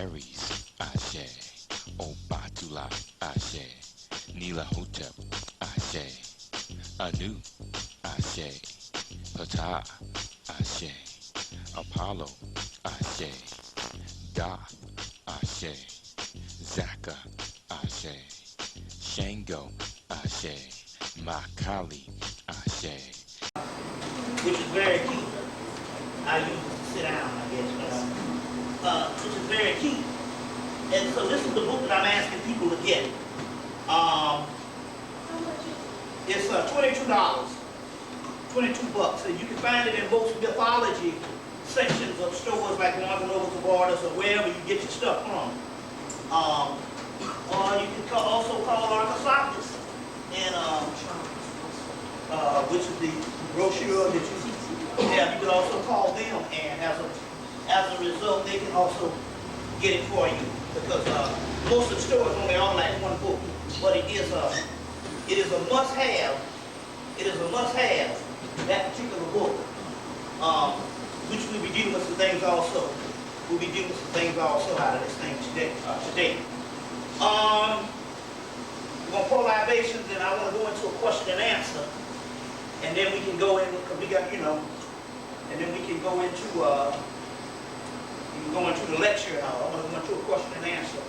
Aries, Ashe. Obatula, Ashe. Nila Hotep, Ashe. Anu, Ashe. Ptah, Ashe. Apollo, Ashe. Da, Ashe. Zaka, Ashe. Shango, Ashe. Makali, Ashe. Which is very key. I use it to sit down, I guess, which is very key. And so this is the book that I'm asking people to get. It's $22, 22 bucks, and you can find it in most mythology sections of stores like Barnes and Noble or Borders or wherever you get your stuff from. Or you can also call Archosaurus, and which is the brochure that you have. You can also call them, and as a result, they can also get it for you, because most of the stores only own like one book, but it is a must-have. It is a must-have, that particular book, which we'll be dealing with some things also. We'll be dealing with some things also out of this thing today. We're going to pour libations, and I want to go into a question and answer, and then we can go in, because we got, and then we can go into the lecture and all. I'm going to go into a question and answer.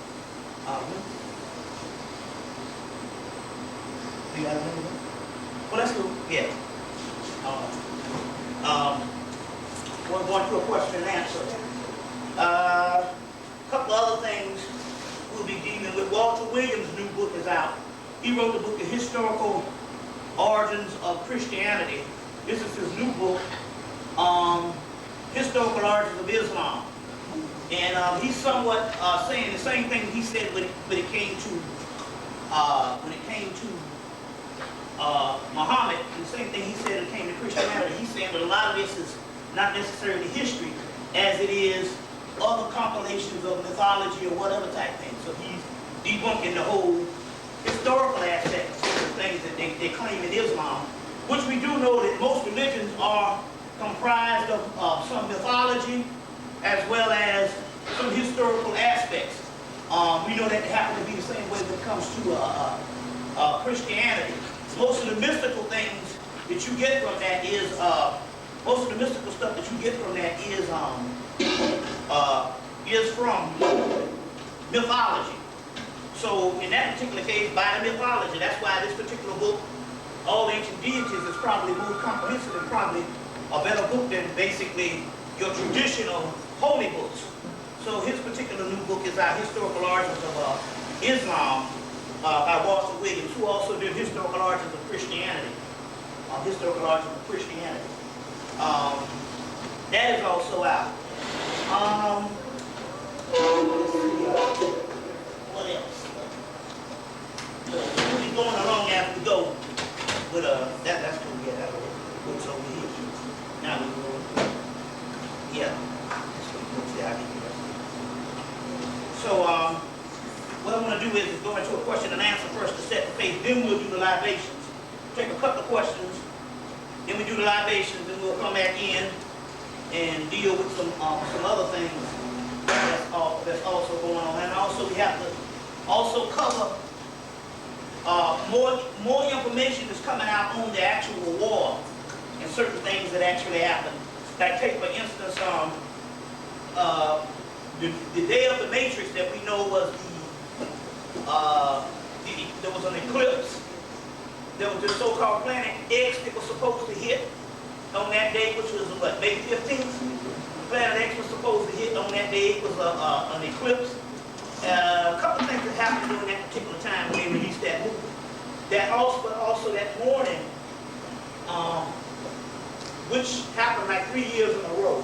You got anything? Well, that's cool. Yeah. We're going to a question and answer. A couple other things we'll be dealing with. Walter Williams' new book is out. He wrote the book, The Historical Origins of Christianity. This is his new book, Historical Origins of Islam. And he's somewhat saying the same thing he said when it came to Muhammad. The same thing he said when it came to Christianity. He's saying that a lot of this is not necessarily history, as it is other compilations of mythology or whatever type thing. So he's debunking the whole historical aspect of the things that they claim in Islam, which we do know that most religions are comprised of some mythology as well as some historical aspects. We know that they happen to be the same way when it comes to Christianity. Most of the mystical things that you get from that is, most of the mystical stuff that you get from that is from mythology. So in that particular case, by the mythology, that's why this particular book, All Ancient Deities, is probably more comprehensive and probably a better book than basically your traditional holy books. So his particular new book is our Historical Origins of Islam by Walter Williams, who also did Historical Origins of Christianity. Historical Origins of Christianity. That is also out. Let's see, what else? We'll be going along as we go with that's cool, yeah, that looks over here. Now we go, yeah. So what I'm going to do is go into a question and answer first to set the pace, then we'll do the libations. Take a couple of questions, then we do the libations, then we'll come back in and deal with some other things that's also going on. And also we have to also cover more information that's coming out on the actual war and certain things that actually happened. Like take for instance the day of the matrix that we know was there was an eclipse. There was this so-called planet X that was supposed to hit on that day, which was what, May 15th? Planet X was supposed to hit on that day. It was an eclipse. A couple of things that happened during that particular time when they released that movie. That also that morning, which happened like 3 years in a row,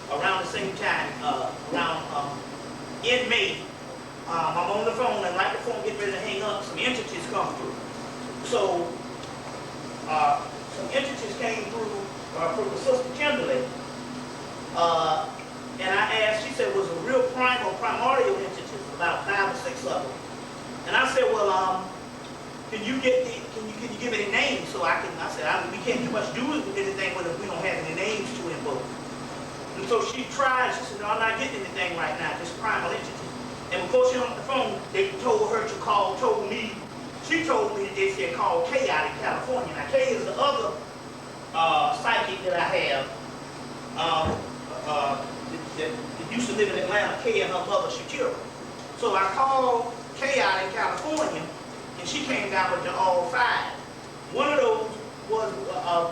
around the same time, in May. I'm on the phone, and like the phone getting ready to hang up, some entities come through. So, some entities came through from the Sister Kimberly, and I asked, she said it was a real primordial entities, about 5 or 6 of them. And I said, well, can you give any names so I said, we can't do much do with anything if we don't have any names to invoke. And so she tried, she said, no, I'm not getting anything right now, just primal entities. And before she hung up the phone, they told her to call, she told me that they said call Kay out in California. Now Kay is the other psychic that I have that used to live in Atlanta, Kay and her mother Shakira. So I called Kay out in California, and she came down with the all 5. One of those was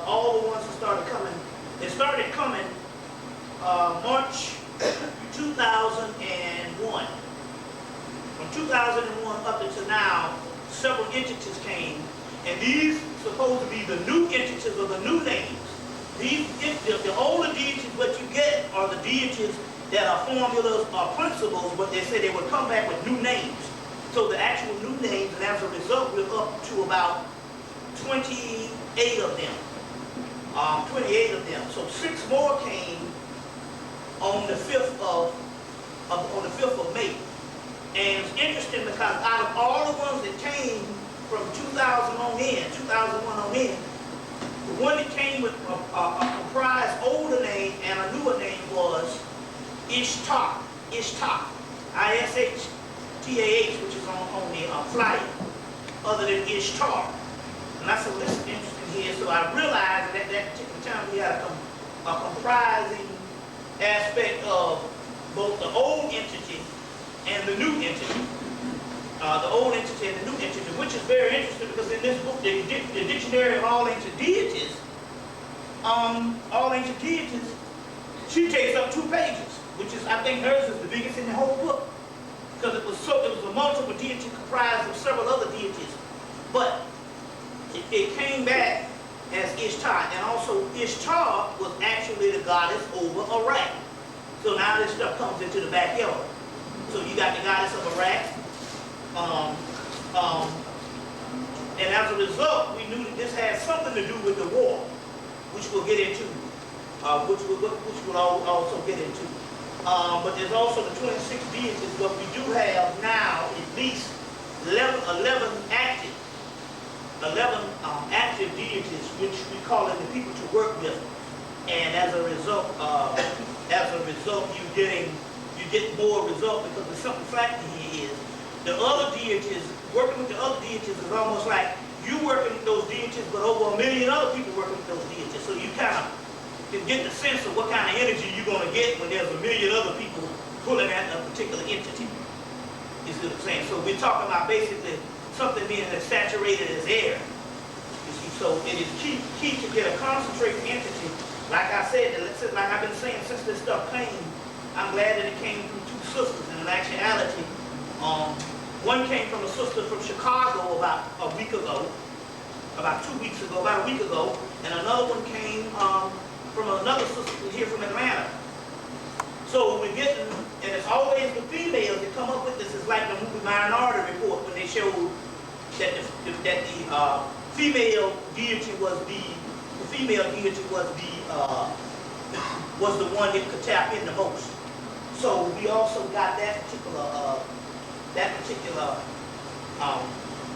all the ones that started coming. It started coming March 2001. From 2001 up until now, several entities came, and these supposed to be the new entities or the new names. The older deities, what you get are the deities that are formulas or principles, but they said they would come back with new names. So the actual new names, and as a result, we're up to about 28 of them. 28 of them. So 6 more came on the 5th of May. And it's interesting because out of all the ones that came from 2001 on in, the one that came with a comprised older name and a newer name was Ishtar. Ishtar. ISHTAH, which is on the flyer, other than Ishtar. And I said, well, this is interesting here. So I realized that at that particular time we had a comprising aspect of both the old entity and the new entity. The old entity and the new entity, which is very interesting because in this book, the Dictionary of All Ancient Deities, she takes up 2 pages, which is, I think hers is the biggest in the whole book. Because it was a multiple deity comprised of several other deities. But it came back as Ishtar, and also Ishtar was actually the goddess over Iraq. So now this stuff comes into the backyard. So you got the goddess of Iraq, and as a result, we knew that this had something to do with the war, which we'll get into, which we'll also get into. But there's also the 26 deities, but we do have now at least 11 active deities, which we call in the people to work with. And as a result, you get more result because the simple fact here is the other deities, working with the other deities is almost like you working with those deities, but over 1 million other people working with those deities. So you kind of can get the sense of what kind of energy you're going to get when there's 1 million other people pulling at a particular entity. You see what I'm saying? So we're talking about basically something being as saturated as air. You see, so it is key to get a concentrated entity. Like I said, like I've been saying since this stuff came, I'm glad that it came from 2 sisters. And in actuality, one came from a sister from Chicago about a week ago, about a week ago, and another one came from another sister here from Atlanta. So we're getting, and it's always the females that come up with this. It's like the movie Minority Report when they showed that the female deity was the one that could tap in the most. So we also got that particular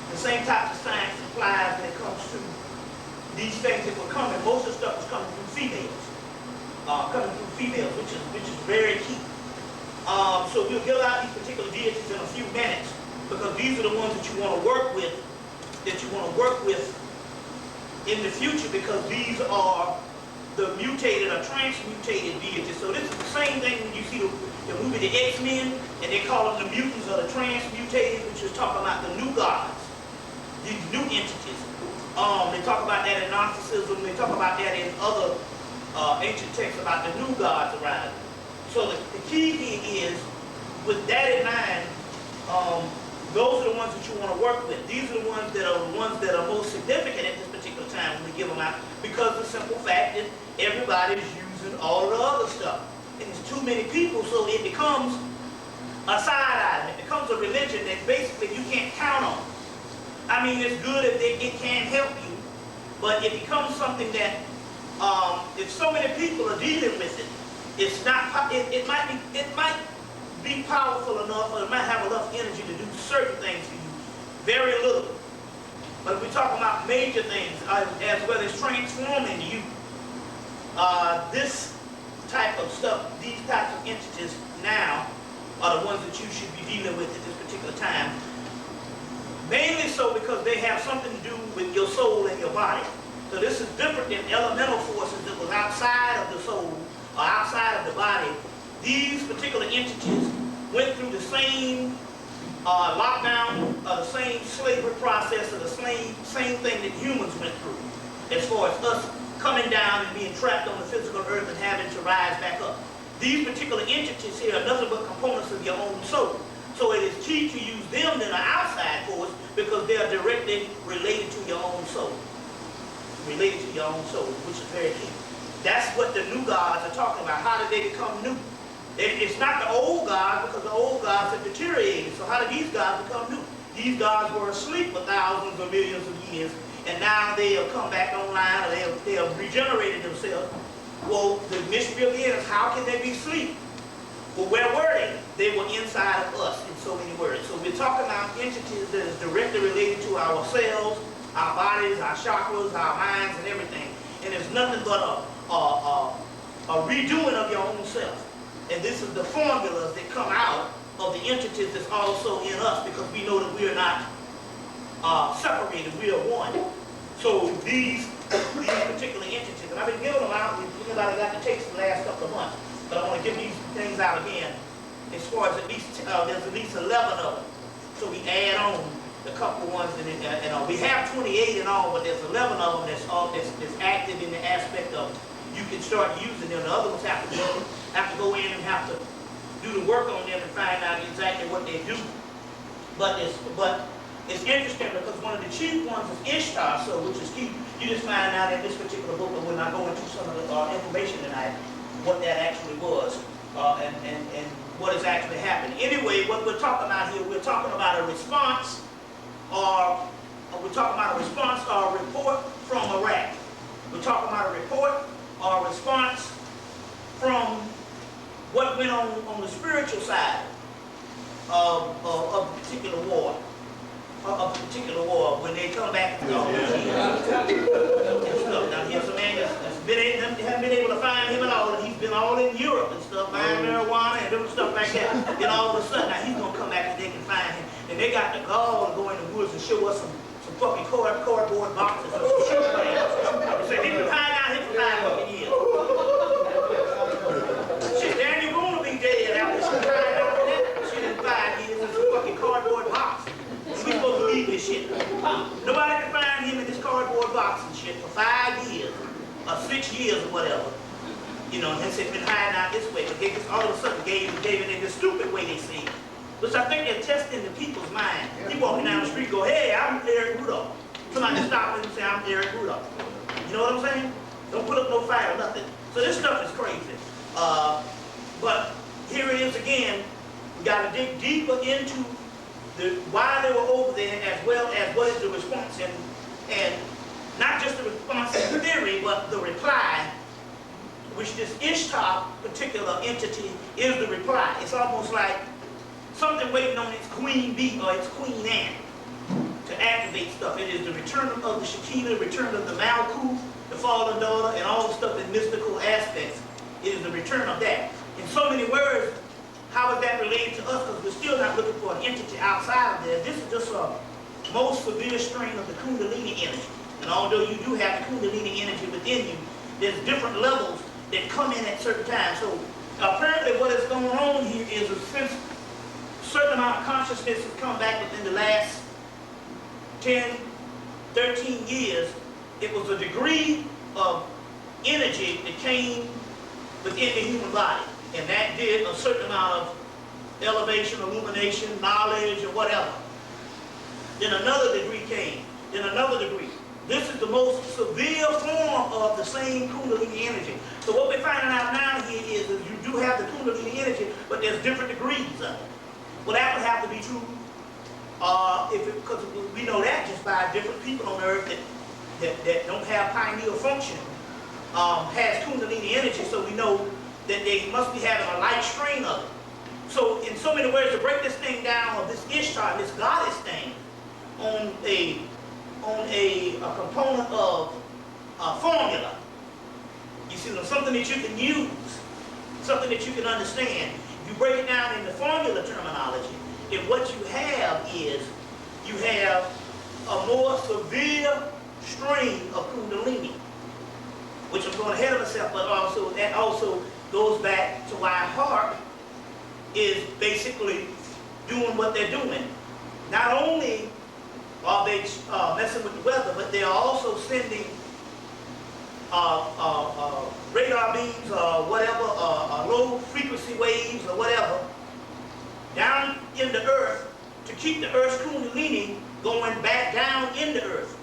the same type of science applies when it comes to these things that were coming. Most of the stuff was coming through females, which is very key. So we'll get out these particular deities in a few minutes because these are the ones that you want to work with, in the future, because these are the mutated or transmutated deities. So this is the same thing when you see the movie The X-Men, and they call them the mutants or the transmutated, which is talking about the new gods, these new entities. They talk about that in Gnosticism. They talk about that in other ancient texts about the new gods around. So the key here is, with that in mind, those are the ones that you want to work with. These are the ones that are most significant at this particular time when we give them out, because the simple fact that everybody's using all the other stuff. And it's too many people, so it becomes a side item. It becomes a religion that basically you can't count on. I mean, it's good if it can help you, but it becomes something that if so many people are dealing with it, it's not. It might be powerful enough, or it might have enough energy to do certain things for you, very little. But if we're talking about major things, as well as transforming you, this type of stuff, these types of entities now are the ones that you should be dealing with at this particular time. Mainly so because they have something to do with your soul and your body. So this is different than elemental forces that was outside of the soul or outside of the body. These particular entities went through the same lockdown, the same slavery process, or the same thing that humans went through, as far as us coming down and being trapped on the physical earth and having to rise back up. These particular entities here are nothing but components of your own soul. So it is key to use them than an outside force because they are directly related to your own soul. Related to your own soul, which is very key. That's what the new gods are talking about. How did they become new? It's not the old gods, because the old gods have deteriorated. So how did these gods become new? These gods were asleep for thousands or millions of years, and now they have come back online, or they have regenerated themselves. Well, the mystery again is, how can they be asleep? Well, where were they? They were inside of us, in so many words. So we're talking about entities that is directly related to ourselves, our bodies, our chakras, our minds, and everything. And it's nothing but a redoing of your own self. And this is the formulas that come out of the entities that's also in us, because we know that we are not separated, we are one. So these particular entities, and I've been giving them out, everybody got the takes the last couple of months, but I want to give these things out again. As far as there's at least 11 of them. So we add on a couple of ones, and we have 28 in all, but there's 11 of them that's active in the aspect of you can start using them. The other ones have to go in and have to do the work on them and find out exactly what they do. But it's interesting because one of the chief ones is Ishtar, so which is key. You just find out in this particular book, and we're not going into some of the information tonight, what that actually was and what is actually happening. Anyway, what we're talking about here, we're talking about a response, or we're talking about a response or a report from Iraq. We're talking about a report or a response from what went on the spiritual side of a particular war. When they come back and all this stuff. Now here's a man that haven't been able to find him at all, and he's been all in Europe and stuff, buying marijuana and different stuff like that. Then all of a sudden, now he's gonna come back and they can find him. And they got the gall to go in the woods and show us some fucking cardboard boxes of some sugar plants. They say he's been hiding out here for 5 fucking years. Shit, Daniel Boone will be dead after she's hiding out for that shit in 5 years in some fucking cardboard box. We supposed to believe this shit. Nobody can find him in this cardboard box and shit for 5 years, or 6 years, or whatever. You know, and they said been hiding out this way, but they just all of a sudden gave it in the stupid way they see it. Which I think they're testing the people's mind. He walking down the street go, hey, I'm Eric Rudolph. Somebody stop him and say, I'm Eric Rudolph. You know what I'm saying? Don't put up no fight or nothing. So this stuff is crazy. But here it is again. We got to dig deeper into why they were over there, as well as what is the response, and not just the response in theory, but the reply, which this Ishtar particular entity is the reply. It's almost like something waiting on its queen bee or its queen ant to activate stuff. It is the return of the Shekinah, the return of the Malkuth, the fallen daughter, and all the stuff in mystical aspects. It is the return of that. In so many words, how is that related to us? Because we're still not looking for an entity outside of there. This is just a most severe strain of the Kundalini energy. And although you do have the Kundalini energy within you, there's different levels that come in at certain times. So apparently what is going on here is since a certain amount of consciousness has come back within the last 10, 13 years, it was a degree of energy that came within the human body. And that did a certain amount of elevation, illumination, knowledge, or whatever. Then another degree came. Then another degree. This is the most severe form of the same Kundalini energy. So what we're finding out now here is that you do have the Kundalini energy, but there's different degrees of it. Well, that would have to be true because we know that just by different people on earth that don't have pineal function has Kundalini energy, so we know that they must be having a light strain of it. So in so many words, to break this thing down, of this Ishtar, this goddess thing, on a component of a formula, you see, something that you can use, something that you can understand. If you break it down into formula terminology, and what you have is, you have a more severe strain of Kundalini, which I'm going ahead of myself, but also that also goes back to why heart is basically doing what they're doing. Not only are they messing with the weather, but they are also sending radar beams or whatever, low frequency waves or whatever, down in the earth to keep the earth's Kundalini going back down in the earth.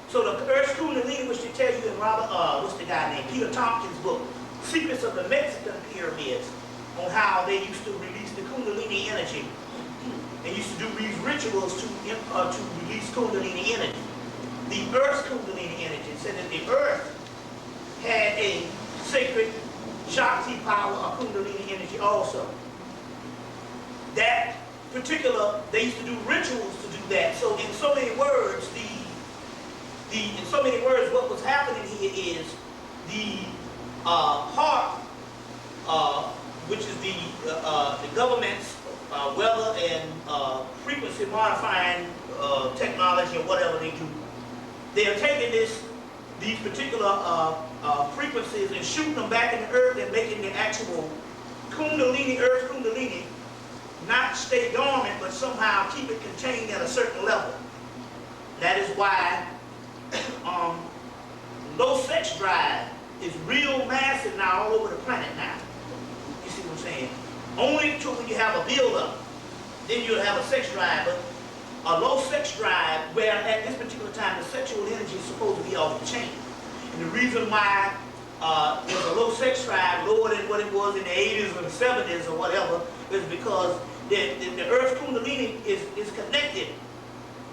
So the earth's Kundalini, which they tell you in Robert, what's the guy named, Peter Tompkins' book, Secrets of the Mexican Pyramids, on how they used to release the Kundalini energy. They used to do these rituals to release Kundalini energy. The earth's Kundalini energy said that the earth had a sacred Shakti power of Kundalini energy also. That particular, they used to do rituals to do that. So in so many words, what was happening here is the heart, which is the government's weather and frequency modifying technology or whatever they do. They are taking these particular frequencies and shooting them back in the earth and making the actual Kundalini, earth Kundalini, not stay dormant, but somehow keep it contained at a certain level. That is why low sex drive is real massive now all over the planet now. You see what I'm saying? Only until when you have a build-up, then you'll have a sex drive. But a low sex drive, where at this particular time the sexual energy is supposed to be off the chain. And the reason why there's a low sex drive, lower than what it was in the 80s or the 70s or whatever, is because the earth's Kundalini is connected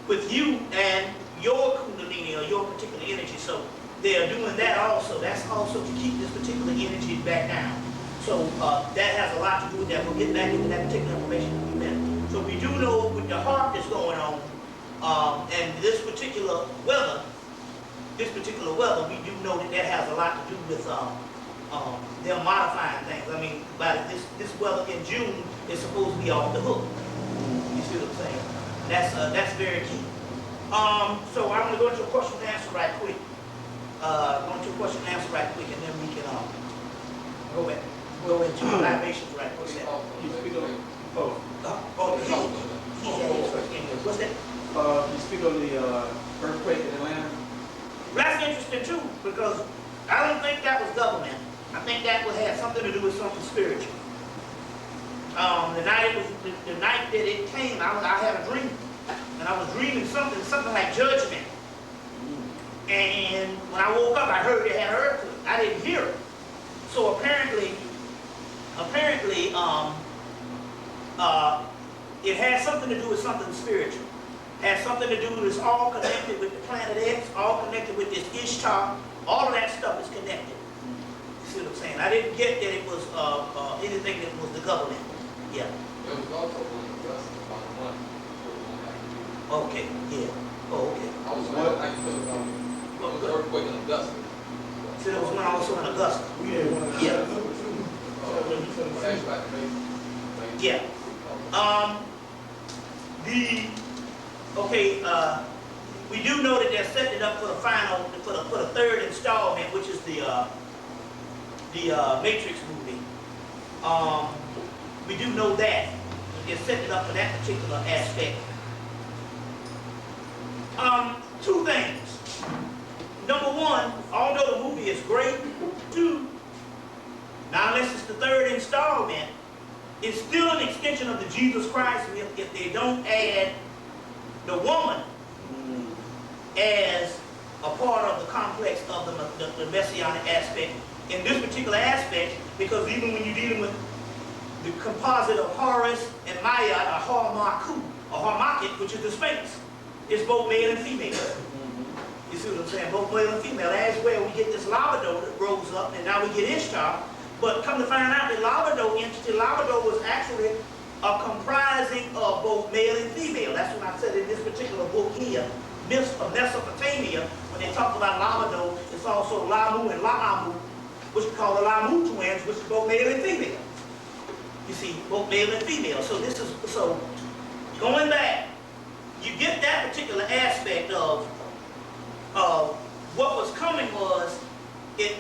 with you and your Kundalini or your particular energy. So they are doing that also. That's also to keep this particular energy back down. So that has a lot to do with that. We'll get back into that particular information in a few minutes. So we do know with the heart that's going on, and this particular weather, we do know that that has a lot to do with them modifying things. I mean, this weather in June is supposed to be off the hook. You see what I'm saying? That's very key. So I'm going to go into a question and answer right quick. And then we can go into libations right quick. You speak on What's that? You speak on the earthquake in Atlanta. That's interesting too, because I don't think that was government. I think that would have something to do with something spiritual. The night that it came, I had a dream, and I was dreaming something like judgment. And when I woke up, I heard it had an earthquake. I didn't hear it. So apparently, it has something to do with something spiritual. It has something to do with, it's all connected with the planet X, all connected with this Ishtar. All of that stuff is connected. You see what I'm saying? I didn't get that it was anything that was the government. Yeah. There was also one in Augusta about a month. Okay. Yeah. Oh, okay. I was wondering how you feel about it. There was an earthquake in Augusta. So there was one also in Augusta. Yeah. Yeah. We do know that they're setting it up for the final, for the third installment, which is the Matrix movie. We do know that they're setting it up for that particular aspect. Two things. Number one, although the movie is great, two, now unless it's the third installment, it's still an extension of the Jesus Christ myth if they don't add the woman as a part of the complex of the messianic aspect. In this particular aspect, because even when you're dealing with the composite of Horus and Maya, or Harmakhut, which is the Sphinx, it's both male and female. You see what I'm saying? Both male and female. That's where we get this Labrador that grows up, and now we get Ishtar. But come to find out, the Labrador entity, Labrador was actually a comprising of both male and female. That's what I said in this particular book here, Myths of Mesopotamia. When they talk about Labrador, it's also Lamu and Laamu, which we call the Lamu twins, which is both male and female. You see, both male and female. So this is, so going back, you get that particular aspect of what was coming was,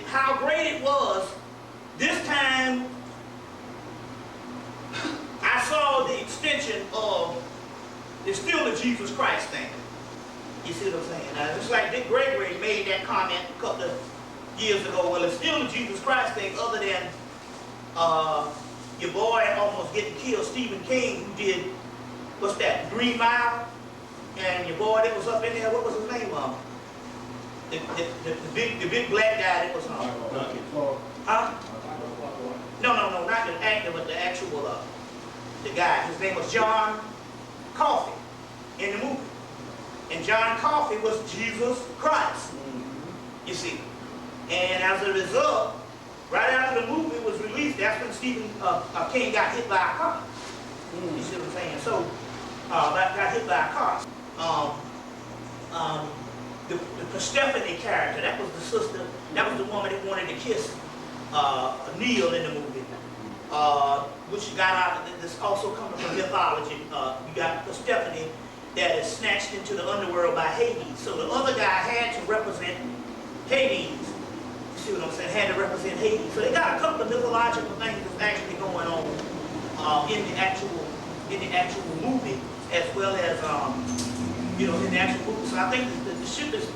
how great it was. This time, I saw the extension of, it's still the Jesus Christ thing. You see what I'm saying? Now, just like Dick Gregory made that comment a couple of years ago, well, it's still the Jesus Christ thing, other than your boy almost getting killed, Stephen King, who did, what's that, Green Mile? And your boy that was up in there, what was his name? The big black guy that was huh? No, not the actor, but the actual, the guy. His name was John Coffey in the movie. And John Coffey was Jesus Christ, you see. And as a result, right after the movie was released, that's when Stephen King got hit by a car. You see what I'm saying? So, got hit by a car. The Persephone character, that was the sister, that was the woman that wanted to kiss Neil in the movie, which got out, this also coming from mythology. You got Persephone that is snatched into the underworld by Hades. So the other guy had to represent Hades. You see what I'm saying? Had to represent Hades. So they got a couple of mythological things that's actually going on in the actual movie, as well as you know, in the actual movie. So I think the ship is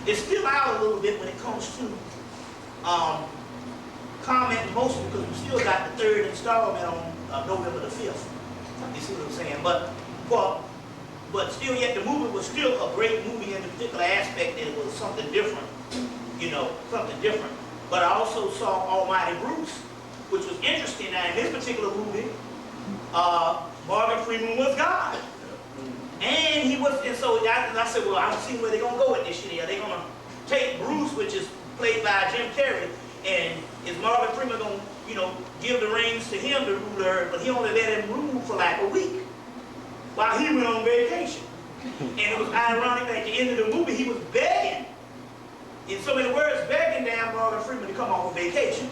it's still out a little bit when it comes to comment mostly because we still got the third installment on November the 5th. You see what I'm saying? But still yet the movie was still a great movie in the particular aspect that it was something different. You know, something different. But I also saw Almighty Bruce, which was interesting. Now in this particular movie, Morgan Freeman was God. And he was, and so I said, well, I don't see where they're going to go with this shit. Are they going to take Bruce, which is played by Jim Carrey, and is Morgan Freeman going to, you know, give the reins to him to rule her, but he only let him rule for like a week while he went on vacation. And it was ironic that at the end of the movie, he was begging, in so many words, begging damn Morgan Freeman to come off of vacation.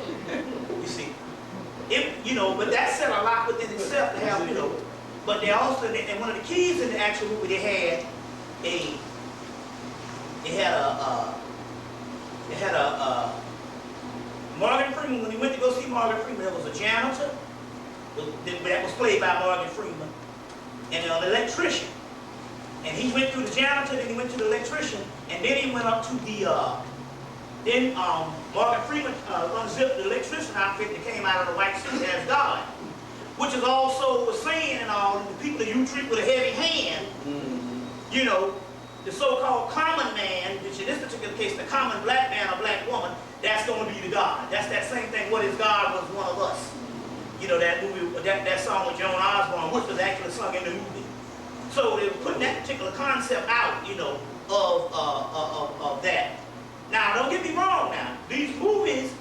You see. You know, but that said a lot within itself to have, you know. But they also, and one of the keys in the actual movie, they had Morgan Freeman, when he went to go see Morgan Freeman, there was a janitor that was played by Morgan Freeman, and an electrician. And he went through the janitor, then he went to the electrician, and then he went up to the, Morgan Freeman unzipped the electrician outfit that came out of the white suit as God. Which is also was saying and all, the people that you treat with a heavy hand, you know, the so-called common man, which in this particular case, the common black man or black woman, that's going to be the God. That's that same thing, what is God was one of us. You know, that movie, that song with Joan Osborne, which was actually sung in the movie. So they were putting that particular concept out, you know, of that. Now, don't get me wrong now. These movies,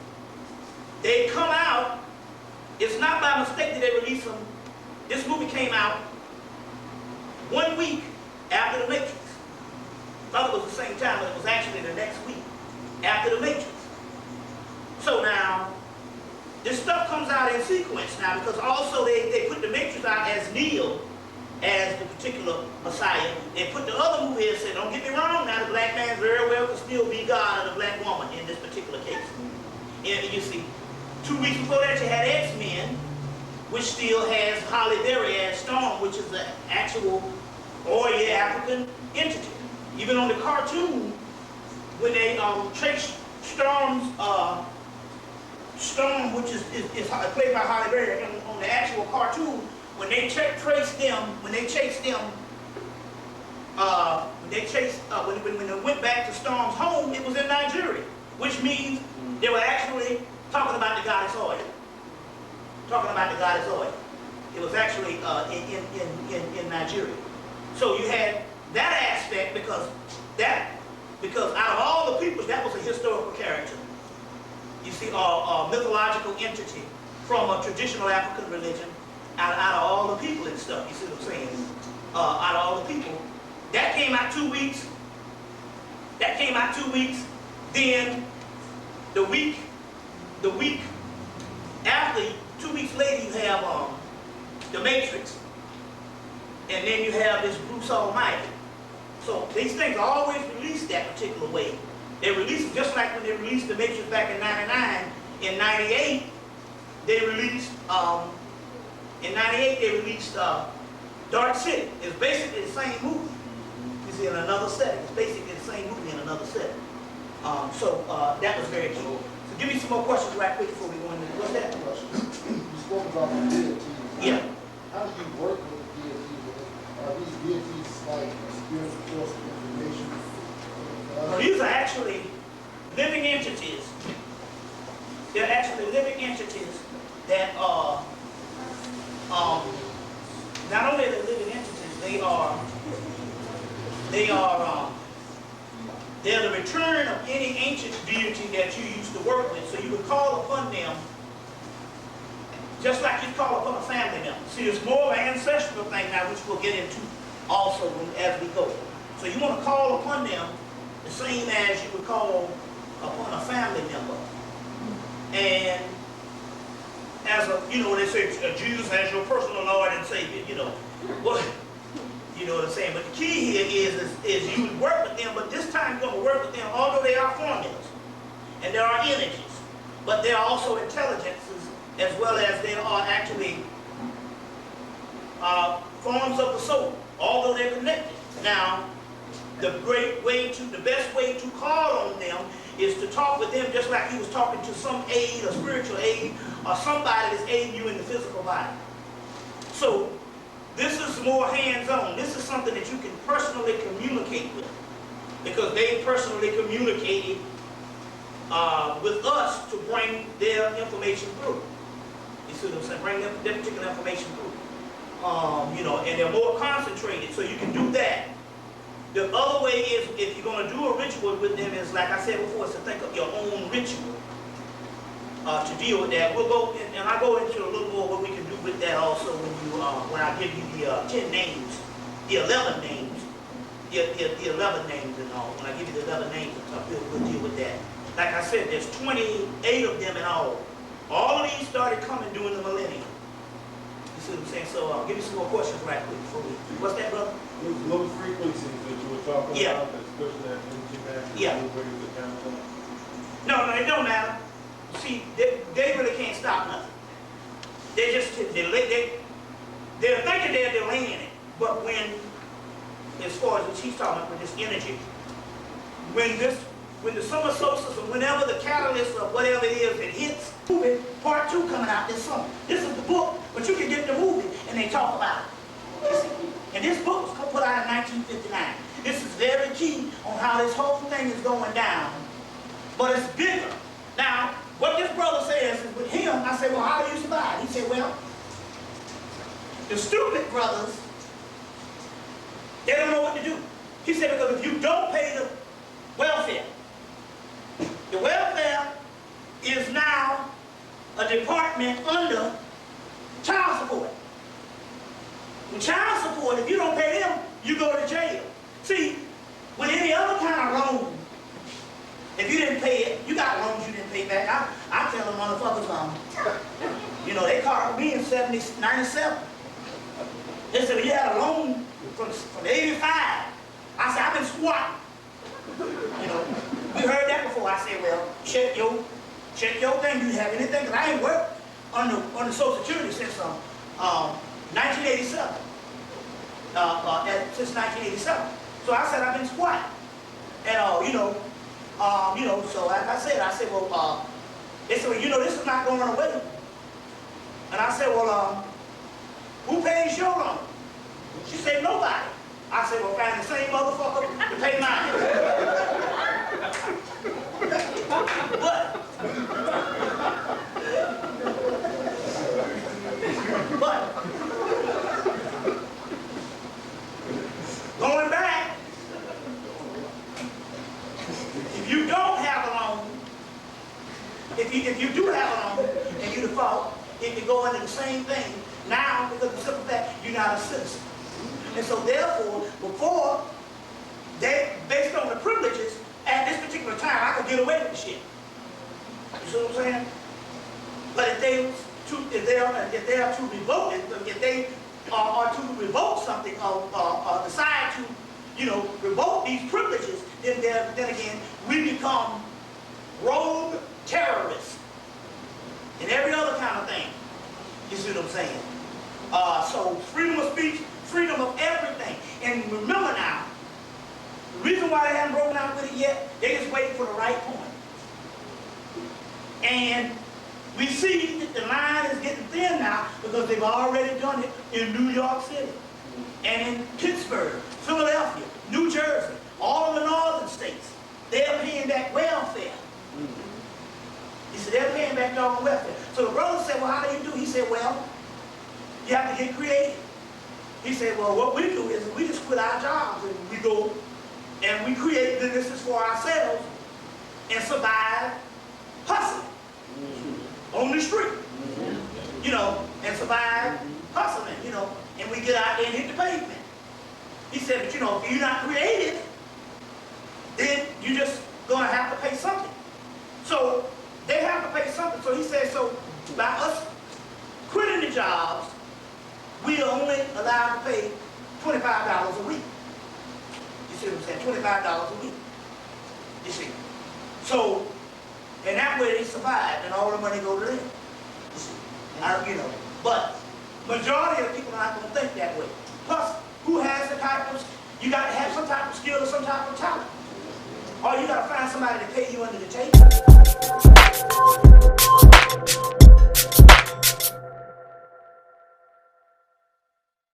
they come out. It's not by mistake that they released them. This movie came out 1 week after The Matrix. I thought it was the same time, but it was actually the next week after The Matrix. So now, this stuff comes out in sequence now because also they put The Matrix out as Neo, as the particular Messiah. They put the other movie and said, don't get me wrong now, the black man very well could still be God or the black woman in this particular case. And you see, 2 weeks before that, you had X-Men, which still has Halle Berry as Storm, which is the actual Oya African entity. Even on the cartoon, when they trace Storm, which is played by Halle Berry, on the actual cartoon, when they chase them, when they went back to Storm's home, it was in Nigeria, which means they were actually talking about the goddess Oya. Talking about the goddess Oya. It was actually in Nigeria. So you had that aspect because out of all the peoples, that was a historical character. You see, a mythological entity from a traditional African religion out of all the people and stuff. You see what I'm saying? Out of all the people. That came out 2 weeks. Then the week after, 2 weeks later, you have and then you have this Bruce Almighty. So these things are always released that particular way. They release it just like when they released The Matrix back in 99. In 98, they released, Dark City. It's basically the same movie. It's in another setting. It's basically the same movie in another setting. That was very cool. So give me some more questions right quick before we go into what's that? You spoke about the deities. Yeah. How do you work with the deities? Are these deities like spiritual source of information? Well, these are actually living entities. They're actually living entities that are, not only are they living entities, they're the return of any ancient deity that you used to work with. So you would call upon them just like you call upon a family member. See, it's more of an ancestral thing now, which we'll get into also as we go. So you want to call upon them the same as you would call upon a family member. And as a, they say Jesus as your personal Lord and Savior, Well, you know what I'm saying? But the key here is you would work with them, but this time you're going to work with them, although they are formulas, and there are energies, but there are also intelligences, as well as there are actually forms of the soul, although they're connected. Now, the best way to call on them is to talk with them just like you was talking to some aid, or spiritual aid, or somebody that's aiding you in the physical body. So, this is more hands-on. This is something that you can personally communicate with, because they personally communicated with us to bring their information through. You see what I'm saying? Bring their particular information through. And they're more concentrated, so you can do that. The other way is, if you're going to do a ritual with them, is like I said before, is to think of your own ritual to deal with that. We'll go, and I'll go into a little more what we can do with that also when I give you the 10 names, the 11 names, the 11 names and all. When I give you the 11 names, we'll deal with that. Like I said, there's 28 of them in all. All of these started coming during the millennium. You see what I'm saying? So give me some more questions right quick before we. What's that, brother? Those low frequencies that you were talking Yeah. about, that's pushing that energy back. Yeah. No, it don't matter. See, they really can't stop nothing. They just they're thinking they're delaying it, but as far as what she's talking about with this energy, when the summer solstice or whenever the catalyst or whatever it is, it hits, part 2 coming out this summer. This is the book, but you can get the movie and they talk about it. You see? And this book was put out in 1959. This is very key on how this whole thing is going down, but it's bigger. Now, what this brother says is with him, I say, well, how do you survive? He said, well, the stupid brothers, they don't know what to do. He said, because if you don't pay the welfare is now a department under child support. With child support, if you don't pay them, you go to jail. See, with any other kind of loan, if you didn't pay it, you got loans you didn't pay back. I tell them motherfuckers, they called me in 97. They said, well, you had a loan from 85. I said, I've been squatting. We heard that before. I said, well, check your thing. Do you have anything? Because I ain't worked on the Social Security since 1987. Since 1987. So I said, I've been squatting. And, so like I said, well, they said, well, this is not going away. And I said, well, who pays your loan? She said, nobody. I said, well, find the same motherfucker to pay mine. But, going back, if you don't have a loan, if you do have a loan and you default, it can go into the same thing. Now, because of the simple fact, you're not a citizen. And so therefore, before, based on the privileges, at this particular time, I could get away with the shit. You see what I'm saying? But if they are to revoke it, if they or to revoke something, or decide to, revoke these privileges, then again, we become rogue terrorists and every other kind of thing. You see what I'm saying? So freedom of speech, freedom of everything. And remember now, the reason why they haven't broken out with it yet, they just waiting for the right point. And we see that the line is getting thin now because they've already done it in New York City and in Pittsburgh, Philadelphia, New Jersey, all of the northern states. They're paying back welfare. He said, they're paying back dog welfare. So the brother said, well, how do you do? He said, well, you have to get creative. He said, well, what we do is we just quit our jobs and we go and we create businesses for ourselves and survive hustling on the street, and survive hustling, and we get out there and hit the pavement. He said, but if you're not creative, then you're just going to have to pay something. So they have to pay something. So he said, so by us quitting the jobs, we are only allowed to pay $25 a week. You see what I'm saying? $25 a week. You see. So, and that way they survive and all the money go to them. You see. But majority of people are not going to think that way. Plus, who has the type of, you got to have some type of skill or some type of talent. Or you got to find somebody to pay you under the table.